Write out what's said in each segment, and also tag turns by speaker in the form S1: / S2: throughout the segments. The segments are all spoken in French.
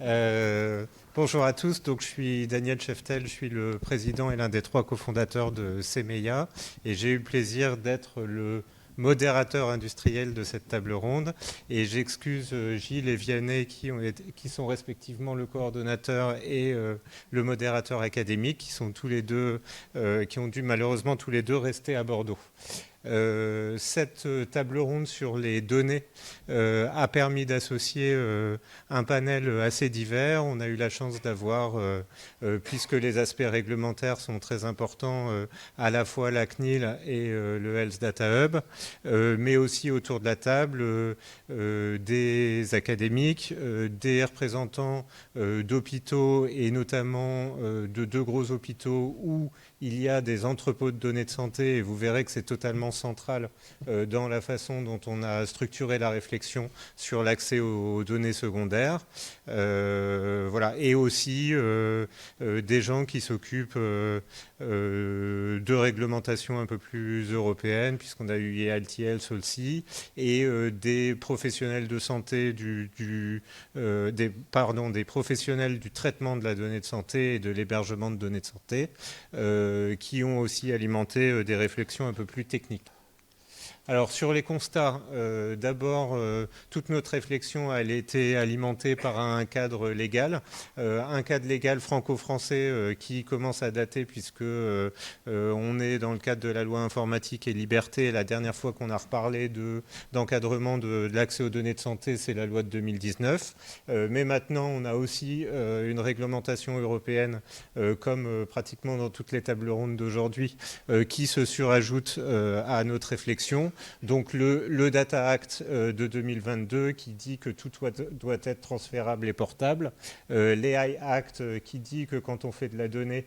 S1: Bonjour à tous, donc je suis Daniel Cheftel, je suis le président et l'un des 3 cofondateurs de Semeya et j'ai eu le plaisir d'être le modérateur industriel de cette table ronde et j'excuse Gilles et Vianney qui sont respectivement le coordonnateur et le modérateur académique qui ont dû malheureusement tous les deux rester à Bordeaux. Cette table ronde sur les données a permis d'associer un panel assez divers. On a eu la chance d'avoir, puisque les aspects réglementaires sont très importants, à la fois la CNIL et le Health Data Hub, mais aussi autour de la table des académiques, des représentants d'hôpitaux et notamment de 2 gros hôpitaux où il y a des entrepôts de données de santé et vous verrez que c'est totalement central dans la façon dont on a structuré la réflexion sur l'accès aux données secondaires. Voilà. Et aussi des gens qui s'occupent de réglementation un peu plus européenne, puisqu'on a eu EALTL, SOLSI, et des professionnels de santé des professionnels du traitement de la donnée de santé et de l'hébergement de données de santé, qui ont aussi alimenté des réflexions un peu plus techniques. Alors sur les constats, d'abord, toute notre réflexion a été alimentée par un cadre légal franco-français qui commence à dater puisque on est dans le cadre de la loi informatique et liberté. La dernière fois qu'on a reparlé d'encadrement de l'accès aux données de santé, c'est la loi de 2019. Mais maintenant, on a aussi une réglementation européenne, comme pratiquement dans toutes les tables rondes d'aujourd'hui, qui se surajoute à notre réflexion. Donc le Data Act de 2022 qui dit que tout doit être transférable et portable, l'AI Act qui dit que quand on fait de la donnée,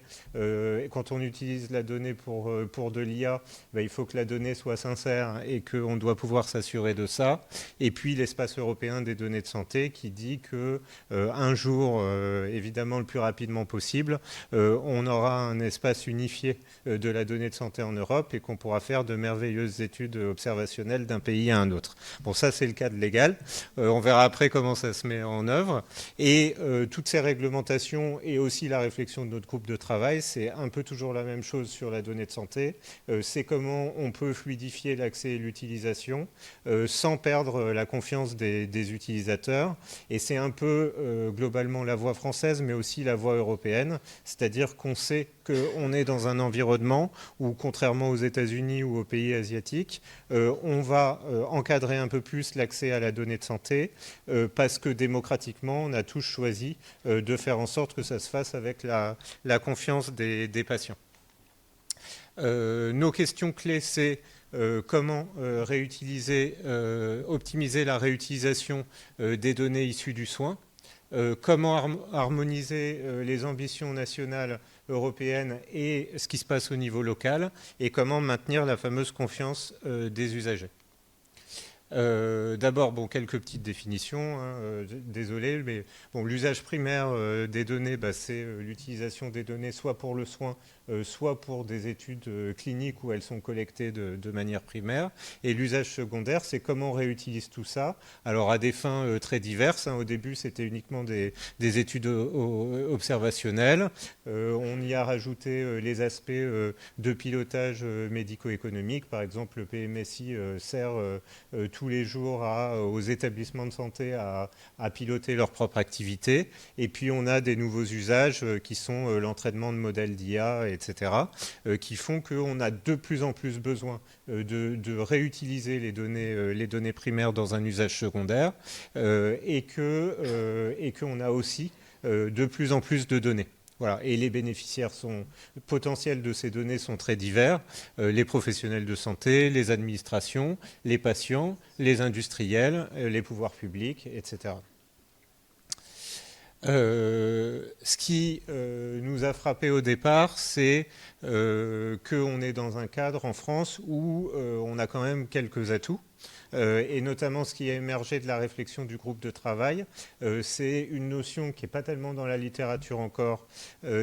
S1: quand on utilise la donnée pour de l'IA, il faut que la donnée soit sincère et qu'on doit pouvoir s'assurer de ça. Et puis l'espace européen des données de santé qui dit que un jour, évidemment le plus rapidement possible, on aura un espace unifié de la donnée de santé en Europe et qu'on pourra faire de merveilleuses études observationnelles d'un pays à un autre. Bon, ça c'est le cadre légal. On verra après comment ça se met en œuvre. Et toutes ces réglementations et aussi la réflexion de notre groupe de travail, c'est un peu toujours la même chose sur la donnée de santé. C'est comment on peut fluidifier l'accès et l'utilisation sans perdre la confiance des utilisateurs. Et c'est un peu globalement la voie française, mais aussi la voie européenne. C'est-à-dire qu'on sait qu'on est dans un environnement où, contrairement aux États-Unis ou aux pays asiatiques, on va encadrer un peu plus l'accès à la donnée de santé parce que démocratiquement, on a tous choisi de faire en sorte que ça se fasse avec la confiance des patients. Nos questions clés, c'est comment optimiser la réutilisation des données issues du soin, comment harmoniser les ambitions nationales européennes et ce qui se passe au niveau local, et comment maintenir la fameuse confiance des usagers. D'abord, bon, quelques petites définitions, désolé, mais bon, l'usage primaire des données, c'est l'utilisation des données soit pour le soin, soit pour des études cliniques où elles sont collectées de manière primaire. Et l'usage secondaire, c'est comment on réutilise tout ça. Alors à des fins très diverses. Au début, c'était uniquement des études observationnelles. On y a rajouté les aspects de pilotage médico-économique. Par exemple, le PMSI sert tous les jours aux établissements de santé à piloter leur propre activité. Et puis on a des nouveaux usages qui sont l'entraînement de modèles d'IA, etc., qui font qu'on a de plus en plus besoin de réutiliser les données primaires dans un usage secondaire et qu'on a aussi de plus en plus de données. Voilà. Et les bénéficiaires potentiels de ces données sont très divers. Les professionnels de santé, les administrations, les patients, les industriels, les pouvoirs publics, etc. Ce qui nous a frappé au départ, c'est qu'on est dans un cadre en France où on a quand même quelques atouts. Et notamment ce qui a émergé de la réflexion du groupe de travail, c'est une notion qui n'est pas tellement dans la littérature encore,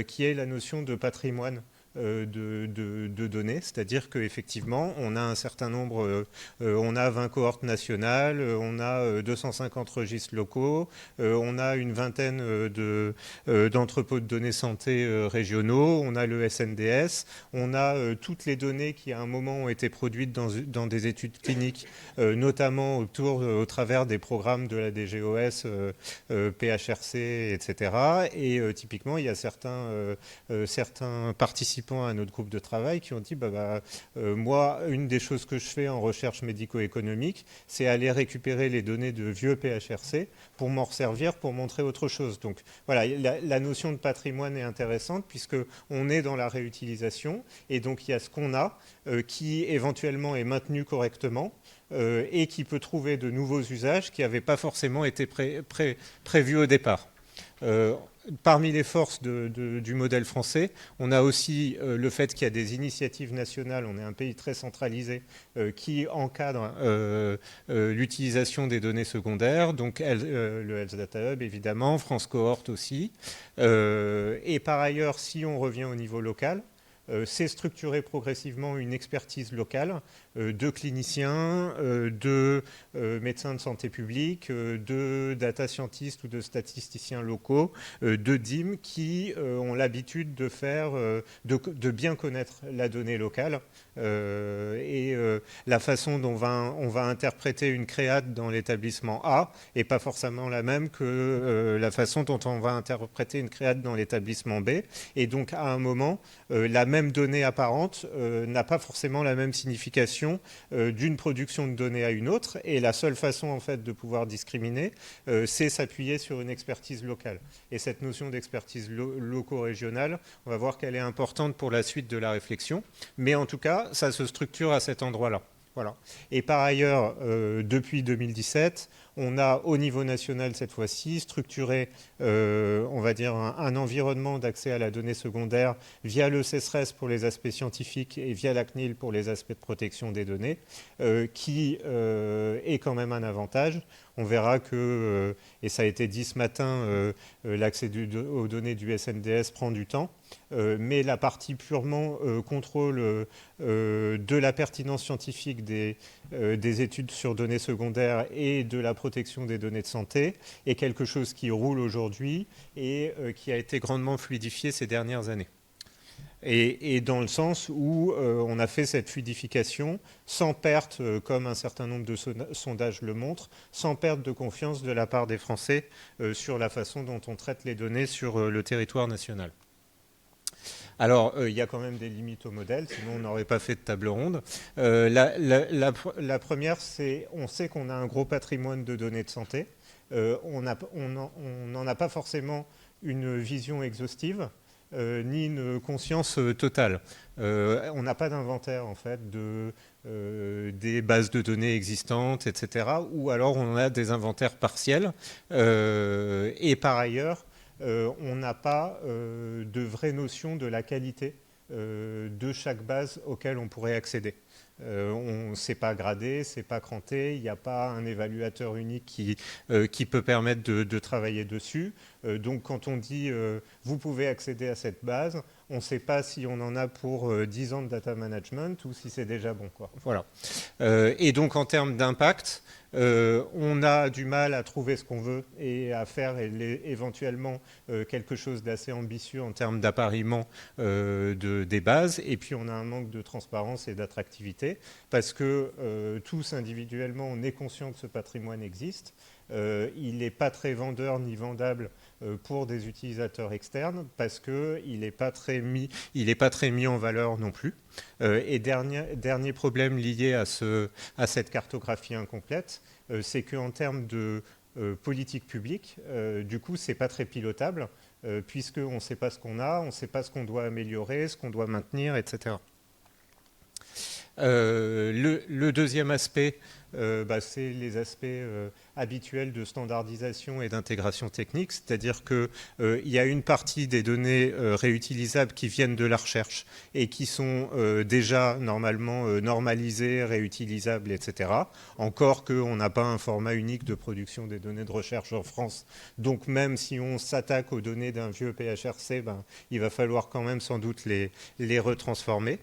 S1: qui est la notion de patrimoine de données, c'est-à-dire qu'effectivement, on a un certain nombre, on a 20 cohortes nationales, on a 250 registres locaux, on a une vingtaine d'entrepôts de données santé régionaux, on a le SNDS, on a toutes les données qui à un moment ont été produites dans des études cliniques, notamment au travers des programmes de la DGOS, PHRC, etc. Et typiquement, il y a certains participants à notre groupe de travail qui ont dit moi, une des choses que je fais en recherche médico-économique, c'est aller récupérer les données de vieux PHRC pour m'en resservir, pour montrer autre chose. Donc voilà, la notion de patrimoine est intéressante puisqu'on est dans la réutilisation et donc il y a ce qu'on a qui éventuellement est maintenu correctement et qui peut trouver de nouveaux usages qui n'avaient pas forcément été prévus au départ. Parmi les forces du modèle français, on a aussi le fait qu'il y a des initiatives nationales, on est un pays très centralisé, qui encadrent l'utilisation des données secondaires, donc le Health Data Hub évidemment, France Cohort aussi. Et par ailleurs, si on revient au niveau local, c'est structurer progressivement une expertise locale de cliniciens, de médecins de santé publique, de data scientists ou de statisticiens locaux, de DIM qui ont l'habitude de faire, de bien connaître la donnée locale et la façon dont on va interpréter une créate dans l'établissement A n'est pas forcément la même que la façon dont on va interpréter une créate dans l'établissement B. Et donc à un moment, la même donnée apparente n'a pas forcément la même signification d'une production de données à une autre. Et la seule façon en fait de pouvoir discriminer, c'est s'appuyer sur une expertise locale. Et cette notion d'expertise loco-régionale, on va voir qu'elle est importante pour la suite de la réflexion. Mais en tout cas, ça se structure à cet endroit-là. Voilà. Et par ailleurs, depuis 2017, on a au niveau national cette fois-ci structuré, on va dire, un environnement d'accès à la donnée secondaire via le CESRES pour les aspects scientifiques et via la CNIL pour les aspects de protection des données, qui est quand même un avantage. On verra que, et ça a été dit ce matin, l'accès aux données du SNDS prend du temps, mais la partie purement contrôle de la pertinence scientifique des études sur données secondaires et de la protection des données de santé est quelque chose qui roule aujourd'hui et qui a été grandement fluidifié ces dernières années. Et dans le sens où on a fait cette fluidification sans perte, comme un certain nombre de sondages le montrent, sans perte de confiance de la part des Français sur la façon dont on traite les données sur le territoire national. Alors, il y a quand même des limites au modèle, sinon on n'aurait pas fait de table ronde. La première, c'est on sait qu'on a un gros patrimoine de données de santé. On n'en a pas forcément une vision exhaustive. Ni une conscience totale. On n'a pas d'inventaire en fait des bases de données existantes, etc. Ou alors on a des inventaires partiels. Et par ailleurs, on n'a pas de vraie notion de la qualité de chaque base auquel on pourrait accéder. On ne sait pas grader, c'est pas cranté, il n'y a pas un évaluateur unique qui peut permettre de travailler dessus. Donc quand on dit vous pouvez accéder à cette base, on ne sait pas si on en a pour 10 ans de data management ou si c'est déjà bon, quoi. Voilà. Et donc en termes d'impact, on a du mal à trouver ce qu'on veut et à faire éventuellement quelque chose d'assez ambitieux en termes d'appariement des bases. Et puis on a un manque de transparence et d'attractivité parce que tous individuellement, on est conscient que ce patrimoine existe. Il n'est pas très vendeur ni vendable pour des utilisateurs externes parce qu'il n'est pas très mis en valeur non plus. Et dernier problème lié à cette cartographie incomplète, c'est qu'en termes de politique publique, du coup, c'est pas très pilotable puisqu'on ne sait pas ce qu'on a, on ne sait pas ce qu'on doit améliorer, ce qu'on doit maintenir, etc. Le deuxième aspect, c'est les aspects habituels de standardisation et d'intégration technique, c'est-à-dire qu'il y a une partie des données réutilisables qui viennent de la recherche et qui sont déjà normalement normalisées, réutilisables, etc. Encore qu'on n'a pas un format unique de production des données de recherche en France. Donc même si on s'attaque aux données d'un vieux PHRC, il va falloir quand même sans doute les retransformer.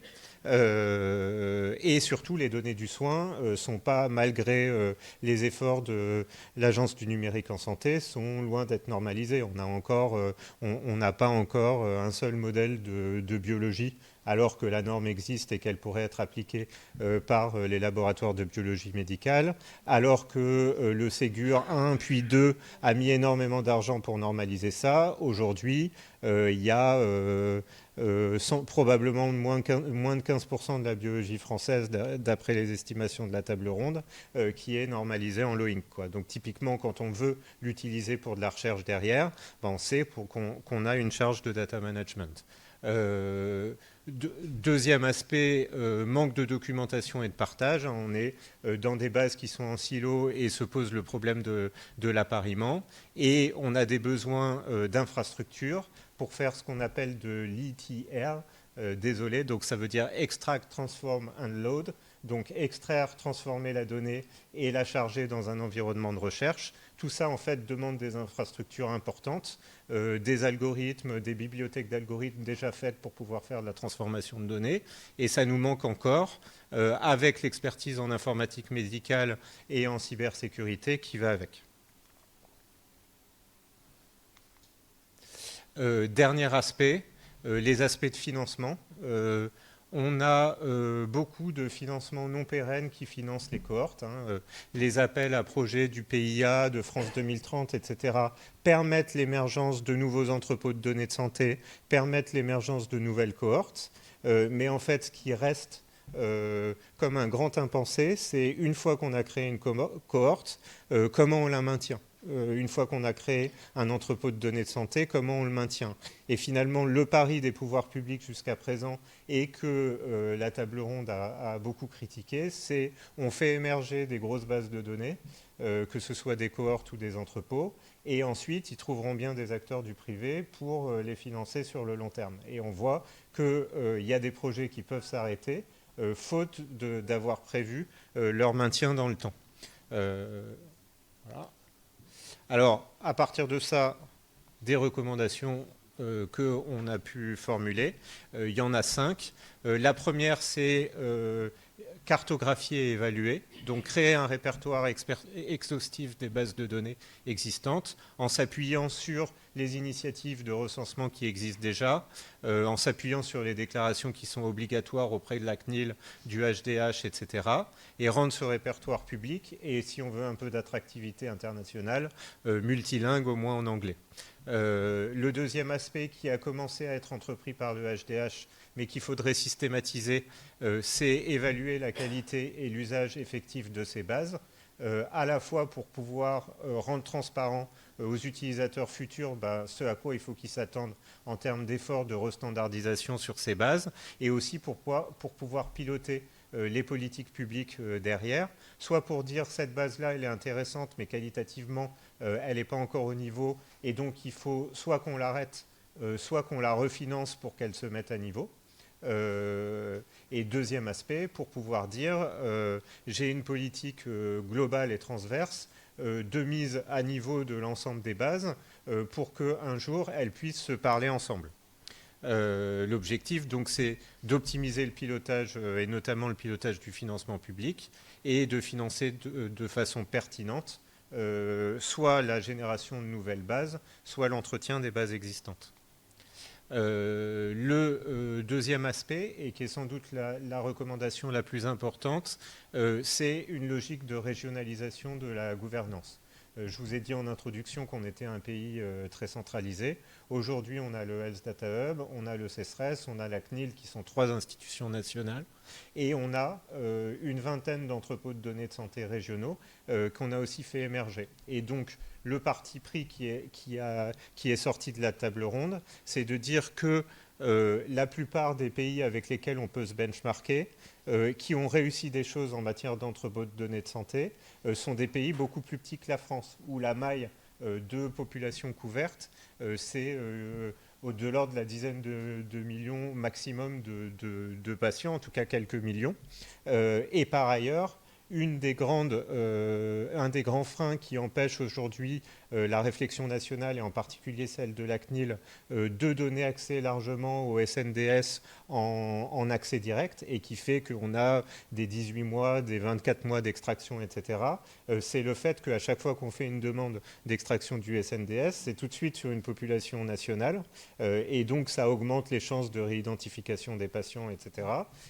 S1: Et surtout, les données du soin sont pas, malgré les efforts de l'Agence du numérique en santé, sont loin d'être normalisées. On n'a pas encore un seul modèle de biologie, alors que la norme existe et qu'elle pourrait être appliquée par les laboratoires de biologie médicale, alors que le Ségur 1 puis 2 a mis énormément d'argent pour normaliser ça. Aujourd'hui, il y a probablement moins de 15% de la biologie française, d'après les estimations de la table ronde, qui est normalisée en low-inc, quoi. Donc typiquement, quand on veut l'utiliser pour de la recherche derrière, on sait qu'on a une charge de data management. Deuxième aspect, manque de documentation et de partage. On est dans des bases qui sont en silo et se pose le problème de l'appariement. Et on a des besoins d'infrastructures pour faire ce qu'on appelle de l'ETR. Désolé, donc ça veut dire Extract, Transform and Load. Donc extraire, transformer la donnée et la charger dans un environnement de recherche. Tout ça, en fait, demande des infrastructures importantes, des algorithmes, des bibliothèques d'algorithmes déjà faites pour pouvoir faire de la transformation de données. Et ça nous manque encore, avec l'expertise en informatique médicale et en cybersécurité qui va avec. Dernier aspect, les aspects de financement. On a beaucoup de financements non pérennes qui financent les cohortes. Les appels à projets du PIA, de France 2030, etc. permettent l'émergence de nouveaux entrepôts de données de santé, permettent l'émergence de nouvelles cohortes. Mais en fait, ce qui reste comme un grand impensé, c'est une fois qu'on a créé une cohorte, comment on la maintient. Une fois qu'on a créé un entrepôt de données de santé, comment on le maintient. Et finalement, le pari des pouvoirs publics jusqu'à présent, et que la table ronde a beaucoup critiqué, c'est on fait émerger des grosses bases de données, que ce soit des cohortes ou des entrepôts, et ensuite, ils trouveront bien des acteurs du privé pour les financer sur le long terme. Et on voit qu'il y a des projets qui peuvent s'arrêter, faute d'avoir prévu leur maintien dans le temps. Voilà. Alors, à partir de ça, des recommandations qu'on a pu formuler. Il y en a 5. La première, c'est cartographier et évaluer. Donc, créer un répertoire exhaustif des bases de données existantes en s'appuyant sur les initiatives de recensement qui existent déjà, en s'appuyant sur les déclarations qui sont obligatoires auprès de la CNIL, du HDH, etc. Et rendre ce répertoire public et, si on veut un peu d'attractivité internationale, multilingue, au moins en anglais. Le deuxième aspect qui a commencé à être entrepris par le HDH, mais qu'il faudrait systématiser, c'est évaluer la qualité et l'usage effectif de ces bases, à la fois pour pouvoir rendre transparent aux utilisateurs futurs ce à quoi il faut qu'ils s'attendent en termes d'efforts de restandardisation sur ces bases, et aussi pour pouvoir piloter les politiques publiques derrière, soit pour dire cette base-là, elle est intéressante, mais qualitativement, elle n'est pas encore au niveau, et donc il faut soit qu'on l'arrête, soit qu'on la refinance pour qu'elle se mette à niveau. Et deuxième aspect, pour pouvoir dire j'ai une politique globale et transverse de mise à niveau de l'ensemble des bases pour qu'un jour elles puissent se parler ensemble. L'objectif, donc, c'est d'optimiser le pilotage, et notamment le pilotage du financement public, et de financer de façon pertinente soit la génération de nouvelles bases, soit l'entretien des bases existantes. Le deuxième aspect, et qui est sans doute la recommandation la plus importante, c'est une logique de régionalisation de la gouvernance. Je vous ai dit en introduction qu'on était un pays très centralisé. Aujourd'hui, on a le Health Data Hub, on a le CESRES, on a la CNIL, qui sont 3 institutions nationales, et on a une vingtaine d'entrepôts de données de santé régionaux qu'on a aussi fait émerger. Et donc, le parti pris qui est sorti de la table ronde, c'est de dire que la plupart des pays avec lesquels on peut se benchmarker, qui ont réussi des choses en matière d'entrepôt de données de santé, sont des pays beaucoup plus petits que la France, où la maille de population couverte, c'est de l'ordre de la dizaine de millions maximum de patients, en tout cas quelques millions. Et par ailleurs, un des grands freins qui empêche aujourd'hui la réflexion nationale et en particulier celle de la CNIL de donner accès largement au SNDS en accès direct et qui fait qu'on a des 18 mois, des 24 mois d'extraction, etc. C'est le fait qu'à chaque fois qu'on fait une demande d'extraction du SNDS, c'est tout de suite sur une population nationale et donc ça augmente les chances de réidentification des patients, etc.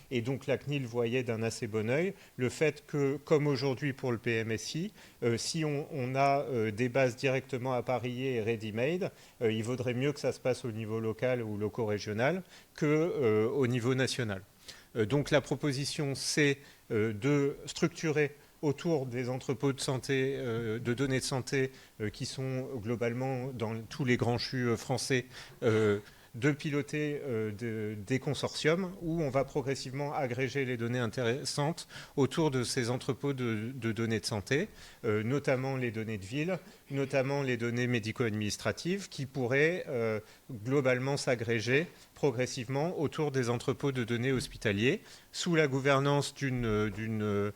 S1: Et donc la CNIL voyait d'un assez bon œil le fait que, comme aujourd'hui pour le PMSI, si on a des bases directement appareillées et ready-made, il vaudrait mieux que ça se passe au niveau local ou loco-régional qu'au niveau national. Donc la proposition, c'est de structurer autour des entrepôts de santé, de données de santé qui sont globalement dans tous les grands CHU français, de piloter des consortiums où on va progressivement agréger les données intéressantes autour de ces entrepôts de données de santé, notamment les données de ville, notamment les données médico-administratives qui pourraient globalement s'agréger progressivement autour des entrepôts de données hospitaliers sous la gouvernance d'une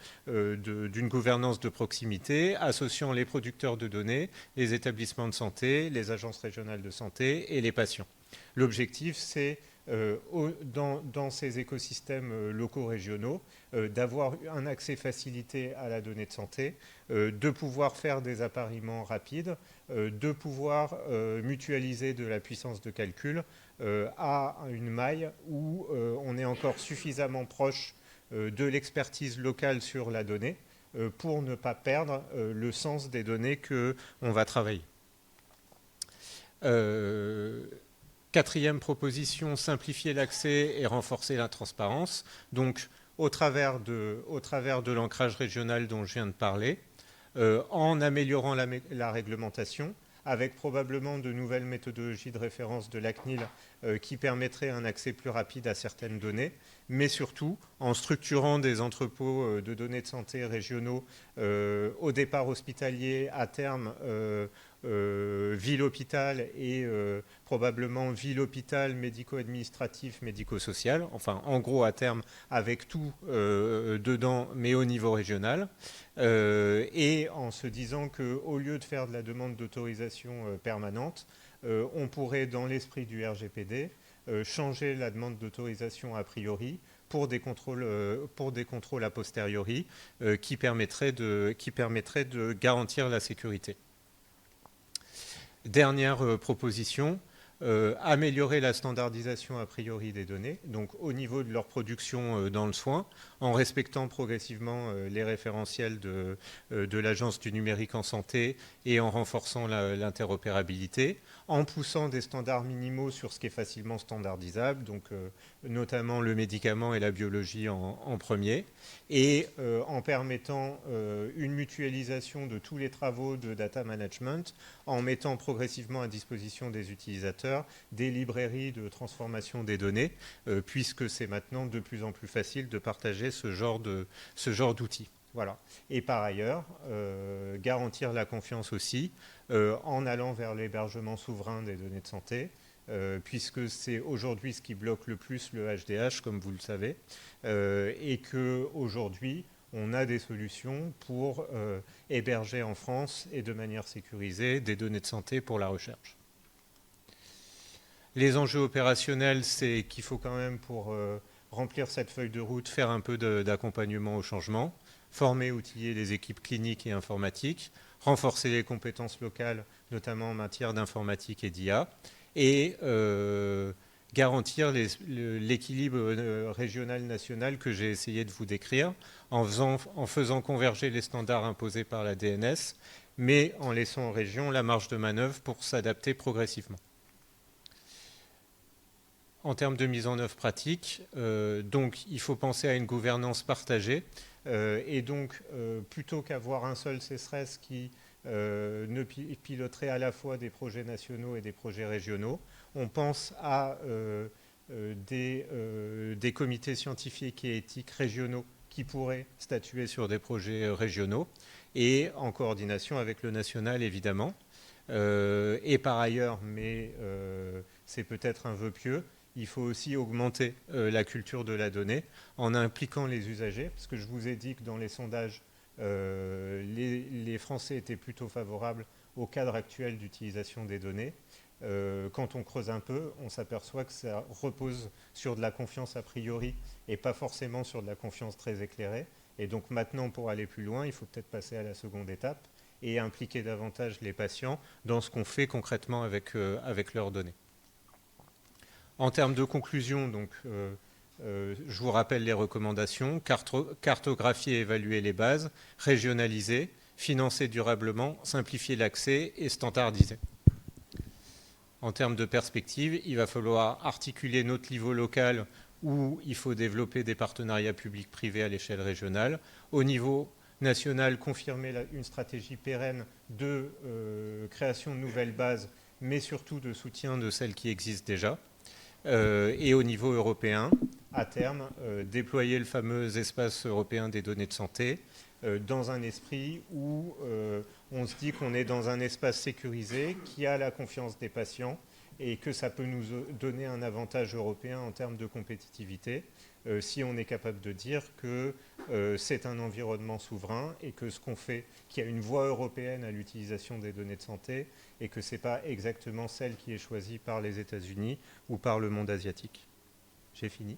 S1: gouvernance de proximité associant les producteurs de données, les établissements de santé, les agences régionales de santé et les patients. L'objectif, c'est dans ces écosystèmes locaux régionaux, d'avoir un accès facilité à la donnée de santé, de pouvoir faire des appariements rapides, de pouvoir mutualiser de la puissance de calcul à une maille où on est encore suffisamment proche de l'expertise locale sur la donnée pour ne pas perdre le sens des données qu'on va travailler. Quatrième proposition, simplifier l'accès et renforcer la transparence. Donc, au travers de l'ancrage régional dont je viens de parler, en améliorant la réglementation, avec probablement de nouvelles méthodologies de référence de la CNIL qui permettraient un accès plus rapide à certaines données, mais surtout en structurant des entrepôts de données de santé régionaux au départ hospitalier, à terme ville-hôpital et probablement ville-hôpital médico-administratif, médico-social, enfin en gros à terme avec tout dedans mais au niveau régional, et en se disant qu'au lieu de faire de la demande d'autorisation permanente, on pourrait dans l'esprit du RGPD changer la demande d'autorisation a priori pour des contrôles a posteriori qui permettraient de garantir la sécurité. Dernière proposition, améliorer la standardisation a priori des données, donc au niveau de leur production dans le soin, en respectant progressivement les référentiels de l'Agence du numérique en santé et en renforçant l'interopérabilité, en poussant des standards minimaux sur ce qui est facilement standardisable, donc notamment le médicament et la biologie en premier, et en permettant une mutualisation de tous les travaux de data management, en mettant progressivement à disposition des utilisateurs des librairies de transformation des données, puisque c'est maintenant de plus en plus facile de partager ce genre d'outils. Voilà. Et par ailleurs, garantir la confiance aussi en allant vers l'hébergement souverain des données de santé, puisque c'est aujourd'hui ce qui bloque le plus le HDH, comme vous le savez, et qu'aujourd'hui, on a des solutions pour héberger en France et de manière sécurisée des données de santé pour la recherche. Les enjeux opérationnels, c'est qu'il faut quand même, pour remplir cette feuille de route, faire un peu d'accompagnement au changement, former, outiller les équipes cliniques et informatiques, renforcer les compétences locales, notamment en matière d'informatique et d'IA, et garantir l'équilibre régional-national que j'ai essayé de vous décrire en faisant converger les standards imposés par la DNS, mais en laissant aux régions la marge de manœuvre pour s'adapter progressivement. En termes de mise en œuvre pratique, donc il faut penser à une gouvernance partagée et donc plutôt qu'avoir un seul CSRES qui ne piloterait à la fois des projets nationaux et des projets régionaux, on pense à des comités scientifiques et éthiques régionaux qui pourraient statuer sur des projets régionaux, et en coordination avec le national, évidemment. Et par ailleurs, mais c'est peut-être un vœu pieux, il faut aussi augmenter la culture de la donnée en impliquant les usagers, parce que je vous ai dit que dans les sondages, les Français étaient plutôt favorables au cadre actuel d'utilisation des données. Quand on creuse un peu, on s'aperçoit que ça repose sur de la confiance a priori et pas forcément sur de la confiance très éclairée. Et donc maintenant, pour aller plus loin, il faut peut-être passer à la seconde étape et impliquer davantage les patients dans ce qu'on fait concrètement avec leurs données. En termes de conclusion, donc, je vous rappelle les recommandations: cartographier et évaluer les bases, régionaliser, financer durablement, simplifier l'accès et standardiser. En termes de perspective, il va falloir articuler notre niveau local où il faut développer des partenariats publics-privés à l'échelle régionale. Au niveau national, confirmer une stratégie pérenne de création de nouvelles bases, mais surtout de soutien de celles qui existent déjà. Et au niveau européen, à terme, déployer le fameux espace européen des données de santé dans un esprit où on se dit qu'on est dans un espace sécurisé, qui a la confiance des patients et que ça peut nous donner un avantage européen en termes de compétitivité si on est capable de dire que c'est un environnement souverain et que ce qu'on fait, qu'il y a une voie européenne à l'utilisation des données de santé et que ce n'est pas exactement celle qui est choisie par les États-Unis ou par le monde asiatique. J'ai fini.